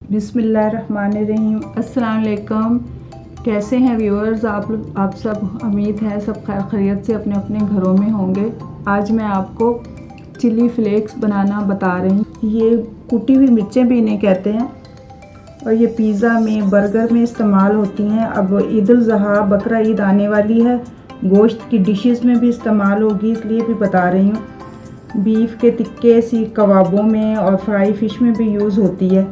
बिस्मिल्लाहिर्रहमानिर्रहीम। अस्सलाम वालेकुम। कैसे हैं व्यूअर्स आप सब? उम्मीद है सब खैर खैरियत से अपने अपने घरों में होंगे। आज मैं आपको चिली फ्लेक्स बनाना बता रही हूँ। ये कुटी हुई मिर्चें भी इन्हें कहते हैं और ये पिज़्ज़ा में, बर्गर में इस्तेमाल होती हैं। अब ईद उल ज़ुहा, बकरा ईद आने वाली है, गोश्त की डिशेस में भी इस्तेमाल होगी, इसलिए भी बता रही हूँ। बीफ के टिक्के, सीख कबाबों में और फ्राई फ़िश में भी यूज़ होती है।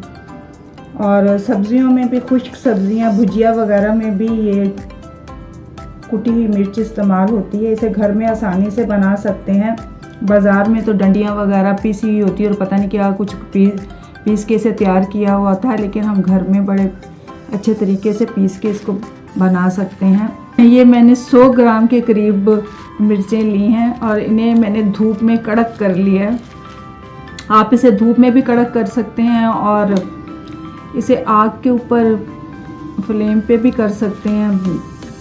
और सब्ज़ियों में भी, खुश्क सब्ज़ियाँ, भुजिया वगैरह में भी ये कुटी हुई मिर्च इस्तेमाल होती है। इसे घर में आसानी से बना सकते हैं। बाज़ार में तो डंडियाँ वगैरह पीसी हुई होती है और पता नहीं क्या कुछ पीस के इसे तैयार किया हुआ होता है, लेकिन हम घर में बड़े अच्छे तरीके से पीस के इसको बना सकते हैं। ये मैंने 100 ग्राम के करीब मिर्चें ली हैं और इन्हें मैंने धूप में कड़क कर लिया है। आप इसे धूप में भी कड़क कर सकते हैं और इसे आग के ऊपर फ्लेम पे भी कर सकते हैं,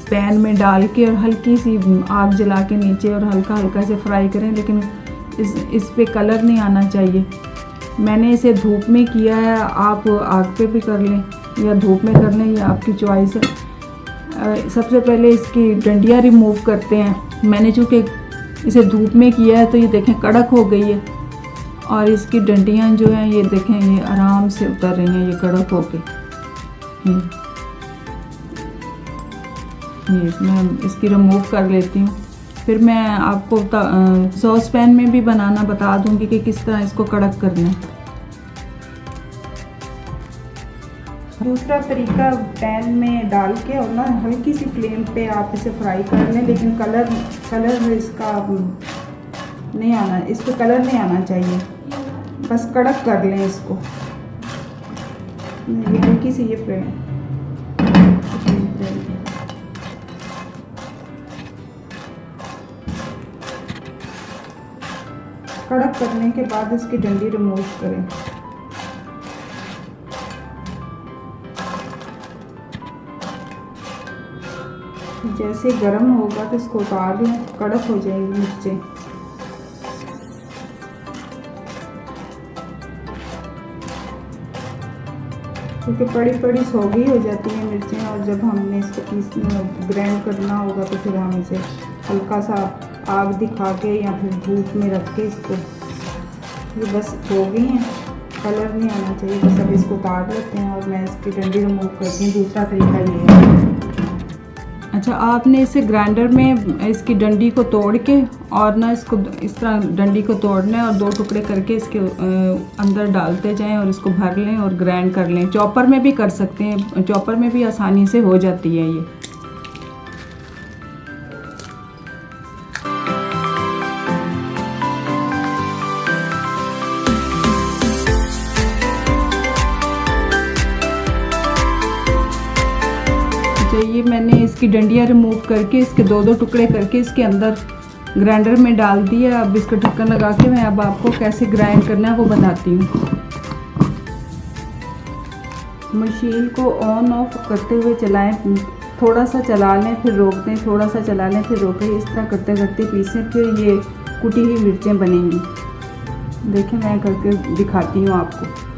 पैन में डाल के, और हल्की सी आग जला के नीचे और हल्का हल्का से फ्राई करें, लेकिन इस पे कलर नहीं आना चाहिए। मैंने इसे धूप में किया है, आप आग पे भी कर लें या धूप में कर लें, ये आपकी चॉइस है। सबसे पहले इसकी डंडियाँ रिमूव करते हैं। मैंने चूँकि इसे धूप में किया है तो ये देखें कड़क हो गई है और इसकी डंडियाँ जो हैं ये देखें ये आराम से उतर रही हैं, ये कड़क हो के। ये मैं इसकी रिमूव कर लेती हूँ। फिर मैं आपको सॉस पैन में भी बनाना बता दूँगी कि किस तरह इसको कड़क करना है। दूसरा तरीका, पैन में डाल के और ना हल्की सी फ्लेम पे आप इसे फ्राई कर लें, लेकिन कलर इसका नहीं आना, इस पर कलर नहीं आना चाहिए, बस कड़क कर लें इसको। ये हल्की सी ये फ्लेम कड़क करने के बाद इसकी डंडी रिमूव करें। जैसे गर्म होगा तो इसको उतार लें, कड़क हो जाएंगी मिर्चें। क्योंकि बड़ी सौगी हो जाती हैं मिर्चें, और जब हमने इसको ग्राइंड करना होगा तो फिर हम इसे हल्का सा आग दिखा के या फिर धूप में रख के इसको, ये बस हो गई हैं, कलर नहीं आना चाहिए। बस अब इसको उतार लेते हैं और मैं इसकी डंडी रिमूव करती हूँ। दूसरा तरीका ये है। अच्छा, आपने इसे ग्राइंडर में इसकी डंडी को तोड़ के और ना इसको इस तरह डंडी को तोड़ना है और 2 टुकड़े करके इसके अंदर डालते जाएं और इसको भर लें और ग्राइंड कर लें। चॉपर में भी कर सकते हैं, चॉपर में भी आसानी से हो जाती है ये। ये मैंने इसकी डंडियाँ रिमूव करके इसके 2 टुकड़े करके इसके अंदर ग्राइंडर में डाल दिया। अब इसका ढक्कन लगा के मैं अब आपको कैसे ग्राइंड करना है वो बताती हूँ। मशीन को ऑन ऑफ करते हुए चलाएं, थोड़ा सा चला लें फिर रोक दें, थोड़ा सा चला लें फिर रोकें। इस तरह करते करते पीसें, फिर ये कुटी हुई मिर्चें बनेंगी। देखिए मैं करके दिखाती हूँ आपको।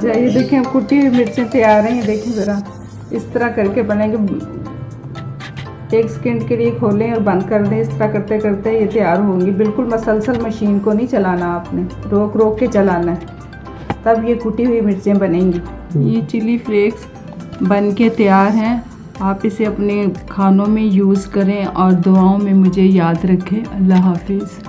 ये देखें कुटी हुई मिर्चें तैयार हैं। ये देखें ज़रा, इस तरह करके बनेंगे। 1 सेकंड के लिए खोलें और बंद कर दें। इस तरह करते करते ये तैयार होंगी। बिल्कुल मसलसल मशीन को नहीं चलाना, आपने रोक रोक के चलाना है, तब ये कुटी हुई मिर्चें बनेंगी। ये चिली फ्लेक्स बन के तैयार हैं। आप इसे अपने खानों में यूज़ करें और दुआओं में मुझे याद रखें। अल्लाह हाफिज़।